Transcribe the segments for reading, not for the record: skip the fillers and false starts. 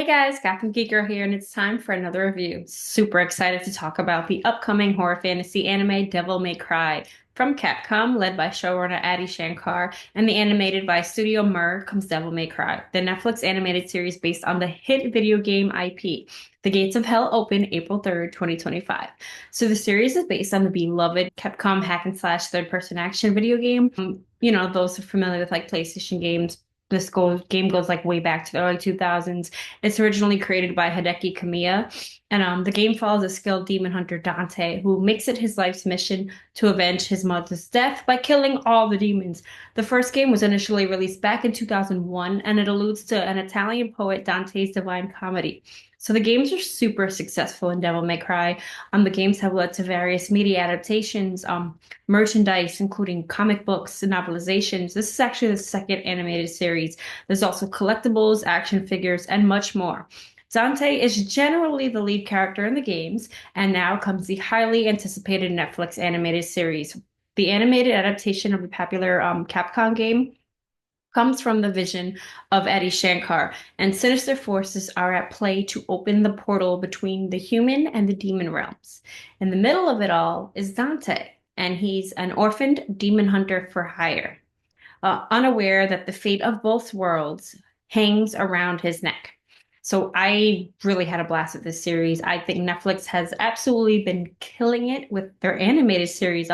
Guys, GothamGeekGirl here, and it's time for another review. Super excited to talk about the upcoming horror fantasy anime Devil May Cry. From Capcom, led by showrunner Adi Shankar, and the animated by Studio Mir comes Devil May Cry, the Netflix animated series based on the hit video game IP. The Gates of Hell open April 3rd, 2025. So the series is based on the beloved Capcom hack and slash third-person action video game. Those who are familiar with like PlayStation games, game goes like way back to the early 2000s. It's originally created by Hideki Kamiya, and the game follows a skilled demon hunter Dante, who makes it his life's mission to avenge his mother's death by killing all the demons. The first game was initially released back in 2001, and it alludes to an Italian poet Dante's Divine Comedy. So the games are super successful in Devil May Cry. The games have led to various media adaptations, merchandise, including comic books and novelizations. This is actually the second animated series. There's also collectibles, action figures, and much more. Dante is generally the lead character in the games, and now comes the highly anticipated Netflix animated series. The animated adaptation of the popular Capcom game comes from the vision of Adi Shankar, and sinister forces are at play to open the portal between the human and the demon realms. In the middle of it all is Dante, and he's an orphaned demon hunter for hire, unaware that the fate of both worlds hangs around his neck. So I really had a blast with this series. I think Netflix has absolutely been killing it with their animated series.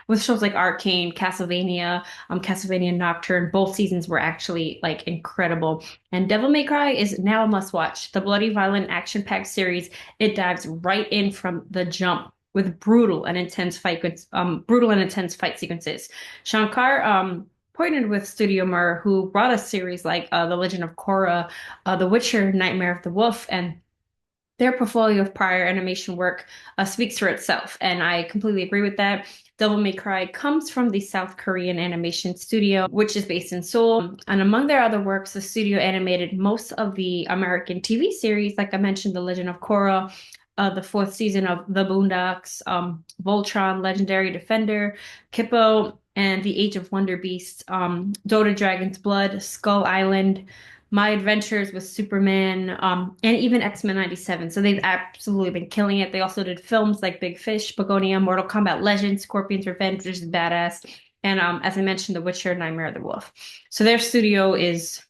With shows like Arcane, Castlevania Nocturne. Both seasons were actually like incredible. And Devil May Cry is now a must-watch. The bloody, violent, action-packed series, it dives right in from the jump with brutal and intense fight sequences. Shankar partnered with Studio Mir, who brought us series like The Legend of Korra, The Witcher, Nightmare of the Wolf, and their portfolio of prior animation work speaks for itself, and I completely agree with that. Devil May Cry comes from the South Korean animation studio, which is based in Seoul. And among their other works, the studio animated most of the American TV series, like I mentioned, The Legend of Korra, the fourth season of The Boondocks, Voltron, Legendary Defender, Kippo, and The Age of Wonder Beast, Dota Dragon's Blood, Skull Island, My Adventures with Superman, and even X-Men 97. So they've absolutely been killing it. They also did films like Big Fish, Begonia, Mortal Kombat Legends, Scorpion's Revenge, which is badass. And as I mentioned, The Witcher, Nightmare of the Wolf. So their studio is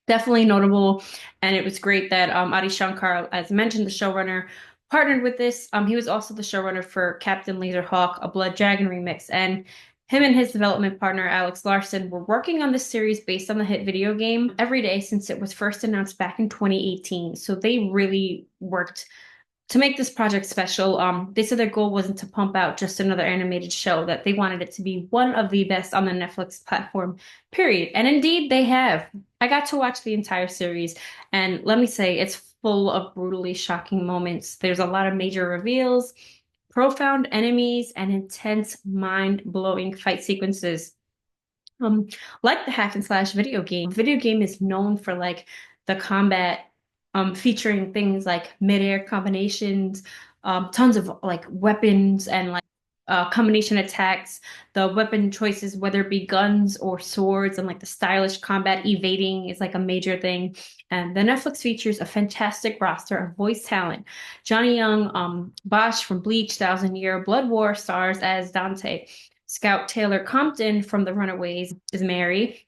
definitely notable, and it was great that Adi Shankar, as mentioned, the showrunner, partnered with this. He was also the showrunner for Captain Laserhawk, a Blood Dragon remix, and him and his development partner, Alex Larson, were working on this series based on the hit video game every day since it was first announced back in 2018. So they really worked to make this project special. They said their goal wasn't to pump out just another animated show, that they wanted it to be one of the best on the Netflix platform, period. And indeed, they have. I got to watch the entire series, and let me say, it's full of brutally shocking moments. There's a lot of major reveals, profound enemies, and intense, mind-blowing fight sequences. Um, like the hack and slash video game is known for like the combat featuring things like mid-air combinations, tons of like weapons and like combination attacks, the weapon choices, whether it be guns or swords, and like the stylish combat evading is like a major thing. And the Netflix features a fantastic roster of voice talent. Johnny Young, Bosch from Bleach, Thousand Year Blood War stars as Dante. Scout Taylor-Compton from The Runaways is Mary.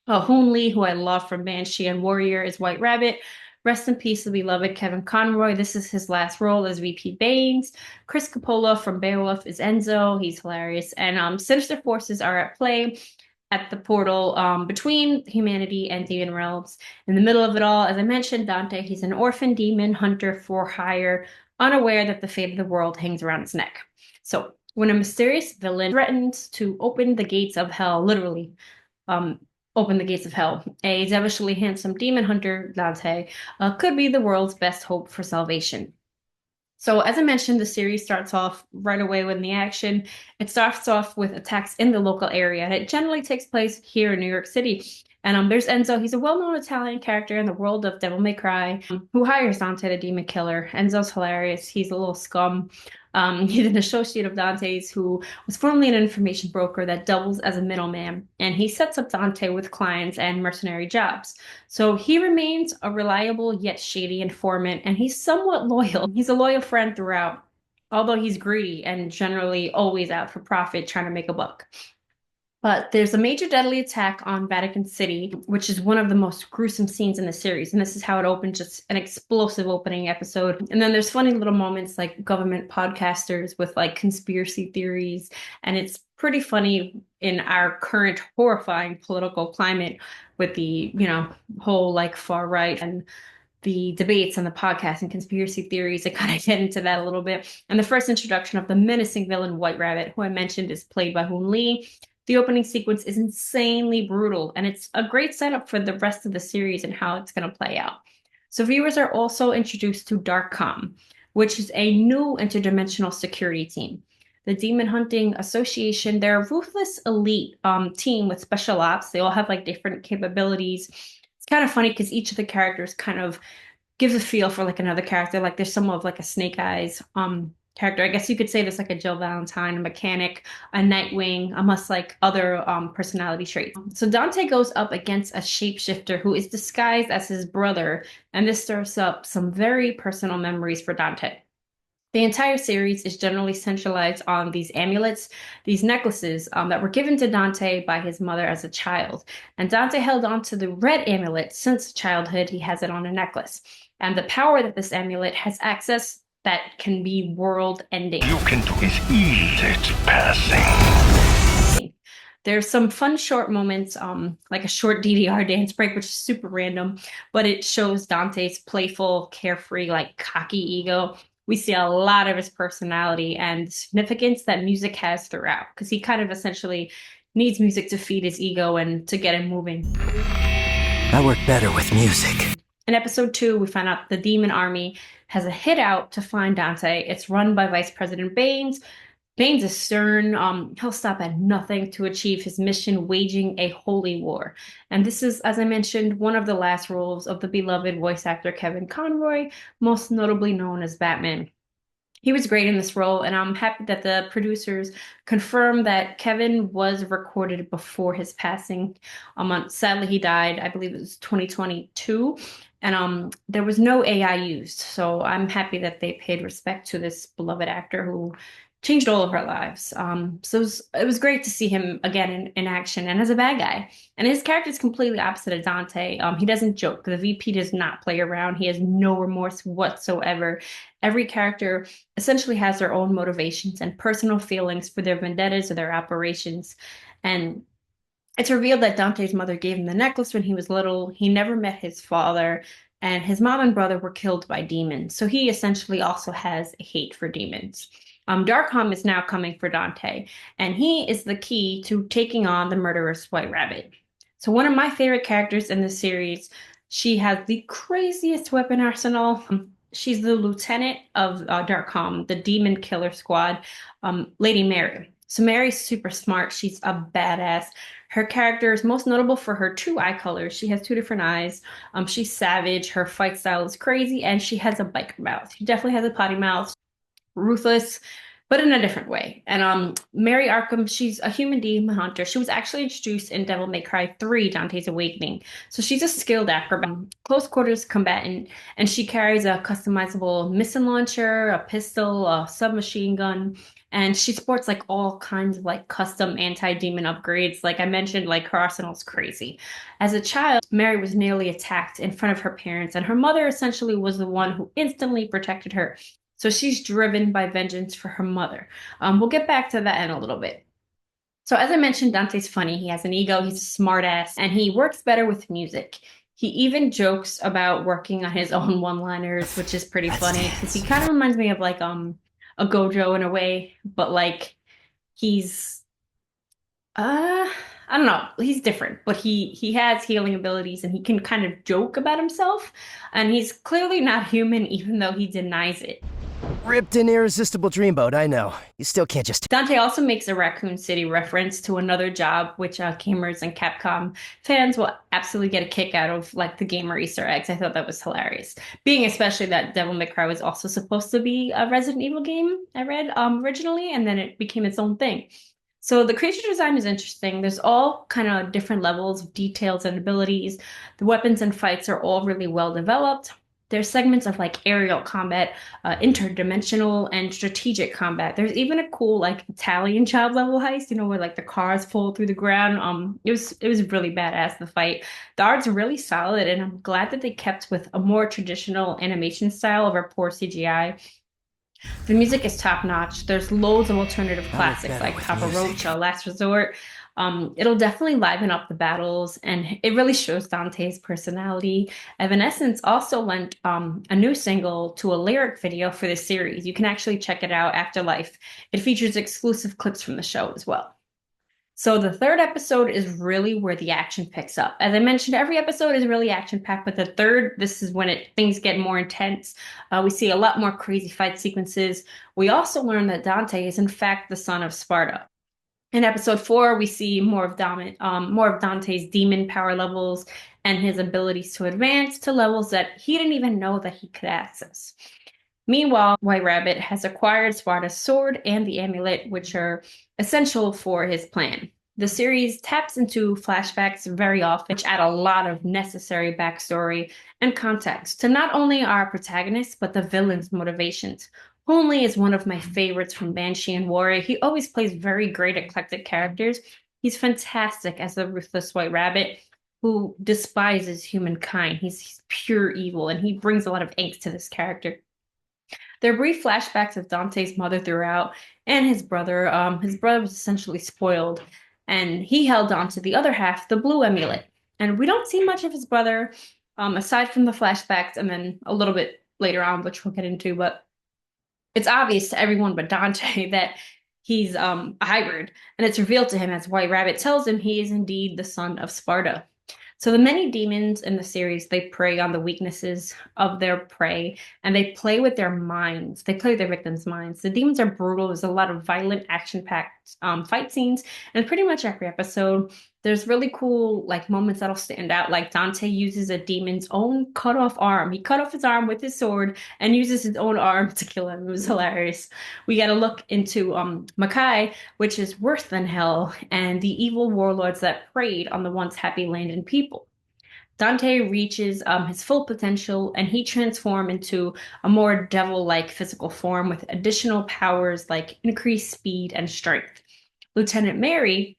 Hoon, who I love from Banshee and Warrior, is White Rabbit. Rest in peace, the beloved Kevin Conroy. This is his last role as VP Baines. Chris Coppola from Beowulf is Enzo. He's hilarious. And sinister forces are at play at the portal between humanity and demon realms. In the middle of it all, as I mentioned, Dante, he's an orphan demon hunter for hire, unaware that the fate of the world hangs around his neck. So when a mysterious villain threatens to open the gates of hell, literally, open the gates of hell, a devilishly handsome demon hunter, Dante, could be the world's best hope for salvation. So as I mentioned, the series starts off right away with the action. It starts off with attacks in the local area, and it generally takes place here in New York City. And there's Enzo. He's a well-known Italian character in the world of Devil May Cry, who hires Dante, the demon killer. Enzo's hilarious. He's a little scum. He's an associate of Dante's who was formerly an information broker that doubles as a middleman, and he sets up Dante with clients and mercenary jobs. So he remains a reliable yet shady informant, and he's somewhat loyal. He's a loyal friend throughout, although he's greedy and generally always out for profit, trying to make a buck. But there's a major deadly attack on Vatican City, which is one of the most gruesome scenes in the series. And this is how it opens, just an explosive opening episode. And then there's funny little moments like government podcasters with like conspiracy theories. And it's pretty funny in our current horrifying political climate with the, whole like far right and the debates on the podcast and conspiracy theories. I kind of get into that a little bit. And the first introduction of the menacing villain White Rabbit, who I mentioned is played by Hoon. The opening sequence is insanely brutal, and it's a great setup for the rest of the series and how it's going to play out. So viewers are also introduced to Darkcom, which is a new interdimensional security team. The Demon Hunting Association, they're a ruthless elite team with special ops. They all have like different capabilities. It's kind of funny because each of the characters kind of gives a feel for like another character. Like there's some of like a Snake Eyes character. I guess you could say there's like a Jill Valentine, a mechanic, a Nightwing, amongst like other personality traits. So Dante goes up against a shapeshifter who is disguised as his brother, and this stirs up some very personal memories for Dante. The entire series is generally centralized on these amulets, these necklaces that were given to Dante by his mother as a child. And Dante held on to the red amulet since childhood. He has it on a necklace. And the power that this amulet has access that can be world ending. You can do is ease its passing. There's some fun short moments, like a short DDR dance break, which is super random, but it shows Dante's playful, carefree, like cocky ego. We see a lot of his personality and significance that music has throughout, because he kind of essentially needs music to feed his ego and to get him moving. I work better with music. In episode 2, we find out the Demon Army has a hit out to find Dante. It's run by Vice President Baines. Baines is stern. He'll stop at nothing to achieve his mission, waging a holy war. And this is, as I mentioned, one of the last roles of the beloved voice actor Kevin Conroy, most notably known as Batman. He was great in this role, and I'm happy that the producers confirmed that Kevin was recorded before his passing. Sadly, he died, I believe it was 2022, and there was no AI used. So I'm happy that they paid respect to this beloved actor who changed all of our lives. So it was great to see him again in action and as a bad guy. And his character is completely opposite of Dante. He doesn't joke. The VP does not play around. He has no remorse whatsoever. Every character essentially has their own motivations and personal feelings for their vendettas or their operations. And it's revealed that Dante's mother gave him the necklace when he was little. He never met his father, and his mom and brother were killed by demons. So he essentially also has a hate for demons. Darkcom is now coming for Dante, and he is the key to taking on the murderous White Rabbit. So one of my favorite characters in the series, she has the craziest weapon arsenal. She's the lieutenant of Darkcom, the demon killer squad, Lady Mary. So Mary's super smart. She's a badass. Her character is most notable for her two eye colors. She has two different eyes. She's savage. Her fight style is crazy, and she has a biker mouth. She definitely has a potty mouth. Ruthless, but in a different way. And Mary Arkham, she's a human demon hunter. She was actually introduced in Devil May Cry 3, Dante's Awakening. So she's a skilled acrobat, close quarters combatant, and she carries a customizable missile launcher, a pistol, a submachine gun, and she sports like all kinds of like custom anti-demon upgrades. Like I mentioned, like her arsenal's crazy. As a child, Mary was nearly attacked in front of her parents, and her mother essentially was the one who instantly protected her. So she's driven by vengeance for her mother. We'll get back to that in a little bit. So as I mentioned, Dante's funny. He has an ego. He's a smart ass, and he works better with music. He even jokes about working on his own one-liners, which is pretty funny because he kind of reminds me of like a Gojo in a way, but like he's I don't know, he's different, but he has healing abilities and he can kind of joke about himself, and he's clearly not human even though he denies it. Ripped and irresistible dreamboat, I know. You still can't just... Dante also makes a Raccoon City reference to another job, which gamers and Capcom fans will absolutely get a kick out of, like the gamer Easter eggs. I thought that was hilarious. Being especially that Devil May Cry was also supposed to be a Resident Evil game, I read originally, and then it became its own thing. So the creature design is interesting. There's all kind of different levels of details and abilities. The weapons and fights are all really well developed. There's segments of like aerial combat, interdimensional and strategic combat. There's even a cool like Italian child level heist, where like the cars fall through the ground. It was really badass, the fight. The art's really solid, and I'm glad that they kept with a more traditional animation style over poor CGI. The music is top notch. There's loads of alternative classics like Papa Roach, Last Resort. It'll definitely liven up the battles, and it really shows Dante's personality. Evanescence also lent a new single to a lyric video for the series. You can actually check it out, Afterlife. It features exclusive clips from the show as well. So the third episode is really where the action picks up. As I mentioned, every episode is really action-packed, but the third, this is when things get more intense. We see a lot more crazy fight sequences. We also learn that Dante is in fact the son of Sparta. In episode 4, we see more of Dante's demon power levels and his abilities to advance to levels that he didn't even know that he could access. Meanwhile, White Rabbit has acquired Sparta's sword and the amulet, which are essential for his plan. The series taps into flashbacks very often, which add a lot of necessary backstory and context to not only our protagonists, but the villains' motivations. Hoon is one of my favorites from Banshee and Warrior. He always plays very great eclectic characters. He's fantastic as the ruthless White Rabbit who despises humankind. He's pure evil, and he brings a lot of angst to this character. There are brief flashbacks of Dante's mother throughout, and his brother. His brother was essentially spoiled, and he held on to the other half, the blue amulet. And we don't see much of his brother, aside from the flashbacks, and then a little bit later on, which we'll get into. But it's obvious to everyone but Dante that he's a hybrid, and it's revealed to him as White Rabbit tells him he is indeed the son of Sparta. So the many demons in the series, they prey on the weaknesses of their prey, and they play with their minds. They play with their victims' minds. The demons are brutal. There's a lot of violent, action-packed fight scenes, and pretty much every episode, there's really cool like moments that'll stand out. Like Dante uses a demon's own cut off arm. He cut off his arm with his sword and uses his own arm to kill him. It was hilarious. We got to look into Makai, which is worse than hell, and the evil warlords that preyed on the once happy land and people. Dante reaches his full potential, and he transforms into a more devil-like physical form with additional powers like increased speed and strength. Lieutenant Mary,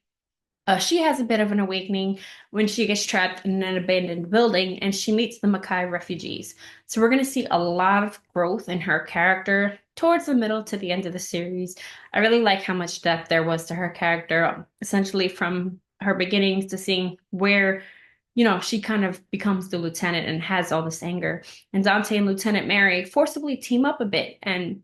she has a bit of an awakening when she gets trapped in an abandoned building and she meets the Makai refugees. So we're going to see a lot of growth in her character towards the middle to the end of the series. I really like how much depth there was to her character, essentially from her beginnings to seeing where, she kind of becomes the lieutenant and has all this anger. And Dante and Lieutenant Mary forcibly team up a bit, and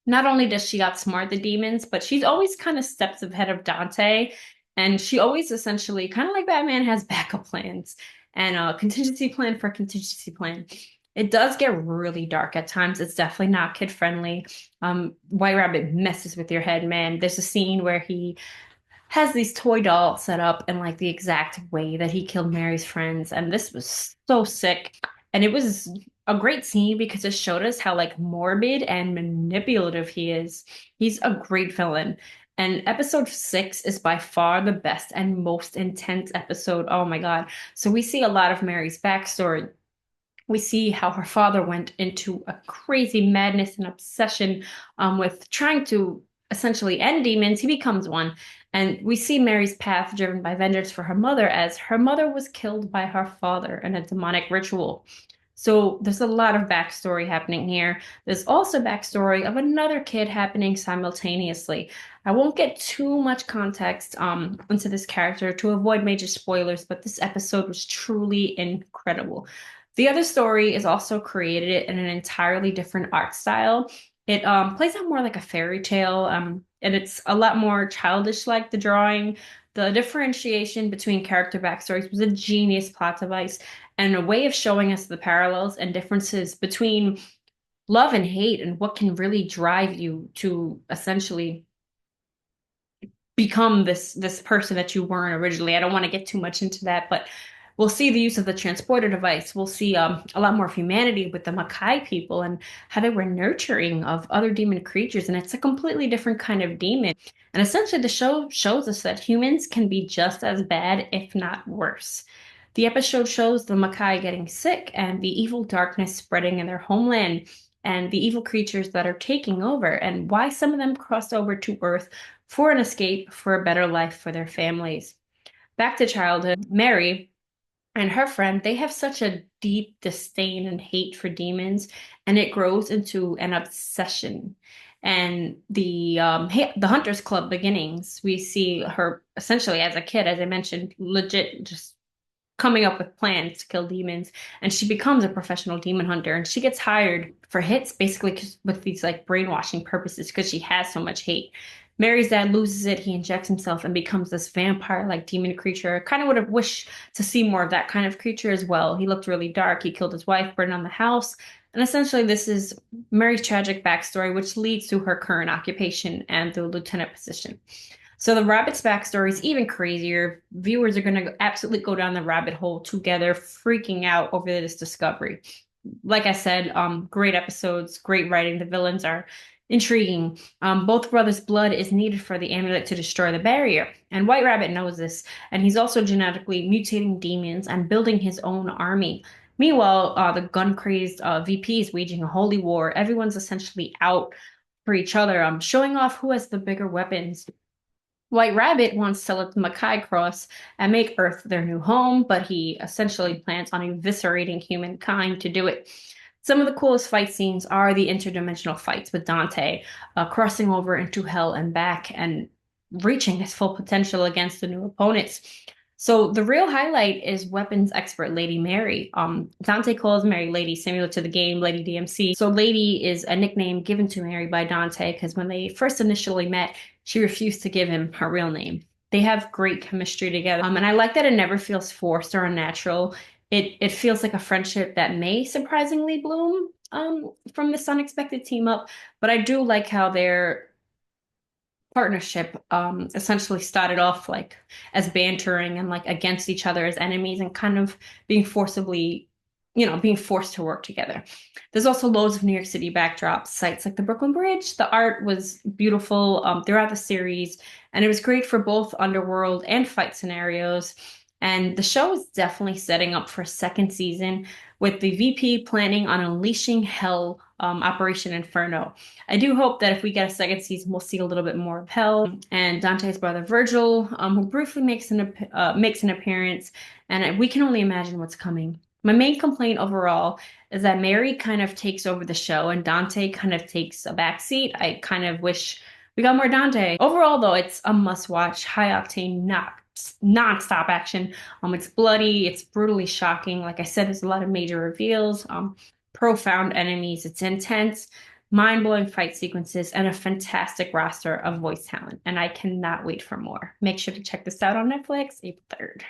not only does she outsmart the demons, but she's always kind of steps ahead of Dante. And she always essentially, kind of like Batman, has backup plans and a contingency plan for a contingency plan. It does get really dark at times. It's definitely not kid friendly. White Rabbit messes with your head, man. There's a scene where he has these toy dolls set up in like the exact way that he killed Mary's friends. And this was so sick. And it was a great scene because it showed us how like morbid and manipulative he is. He's a great villain. And episode 6 is by far the best and most intense episode. Oh my God. So we see a lot of Mary's backstory. We see how her father went into a crazy madness and obsession with trying to essentially end demons. He becomes one. And we see Mary's path driven by vengeance for her mother, as her mother was killed by her father in a demonic ritual. So there's a lot of backstory happening here. There's also backstory of another kid happening simultaneously. I won't get too much context into this character to avoid major spoilers, but this episode was truly incredible. The other story is also created in an entirely different art style. It plays out more like a fairy tale, and it's a lot more childish like the drawing. The differentiation between character backstories was a genius plot device and a way of showing us the parallels and differences between love and hate and what can really drive you to essentially become this person that you weren't originally. I don't want to get too much into that, but we'll see the use of the transporter device. We'll see a lot more of humanity with the Makai people and how they were nurturing of other demon creatures, and it's a completely different kind of demon. And essentially, the show shows us that humans can be just as bad, if not worse. The episode shows the Makai getting sick and the evil darkness spreading in their homeland and the evil creatures that are taking over, and why some of them crossed over to Earth for an escape for a better life for their families. Back to childhood, Mary and her friend, they have such a deep disdain and hate for demons, and it grows into an obsession. And the Hunters Club beginnings, we see her essentially as a kid, as I mentioned, legit just coming up with plans to kill demons, and she becomes a professional demon hunter, and she gets hired for hits basically with these like brainwashing purposes because she has so much hate. Mary's dad loses it. He injects himself and becomes this vampire-like demon creature. Kind of would have wished to see more of that kind of creature as well. He looked really dark. He killed his wife, burned down the house. And essentially, this is Mary's tragic backstory, which leads to her current occupation and the lieutenant position. So the rabbit's backstory is even crazier. Viewers are going to absolutely go down the rabbit hole together, freaking out over this discovery. Like I said, great episodes, great writing. The villains are intriguing. Both brothers' blood is needed for the amulet to destroy the barrier, and White Rabbit knows this, and he's also genetically mutating demons and building his own army. Meanwhile, the gun-crazed VP is waging a holy war. Everyone's essentially out for each other, showing off who has the bigger weapons. White Rabbit wants to let the Mackay cross and make Earth their new home, but he essentially plans on eviscerating humankind to do it. Some of the coolest fight scenes are the interdimensional fights with Dante, crossing over into hell and back and reaching his full potential against the new opponents. So the real highlight is weapons expert Lady Mary. Dante calls Mary Lady, similar to the game Lady DMC. So Lady is a nickname given to Mary by Dante because when they first initially met, she refused to give him her real name. They have great chemistry together, and I like that it never feels forced or unnatural. It feels like a friendship that may surprisingly bloom from this unexpected team up, but I do like how their partnership essentially started off like as bantering and like against each other as enemies and kind of being forcibly, being forced to work together. There's also loads of New York City backdrops, sites like the Brooklyn Bridge. The art was beautiful throughout the series, and it was great for both underworld and fight scenarios. And the show is definitely setting up for a second season with the VP planning on unleashing hell, Operation Inferno. I do hope that if we get a second season, we'll see a little bit more of Hell and Dante's brother Virgil, who briefly makes an appearance, and we can only imagine what's coming. My main complaint overall is that Mary kind of takes over the show and Dante kind of takes a backseat. I kind of wish we got more Dante. Overall, though, it's a must-watch, high-octane, not non-stop action. It's bloody, it's brutally shocking. Like I said, there's a lot of major reveals, profound enemies. It's intense, mind-blowing fight sequences, and a fantastic roster of voice talent. And I cannot wait for more. Make sure to check this out on Netflix, April 3rd.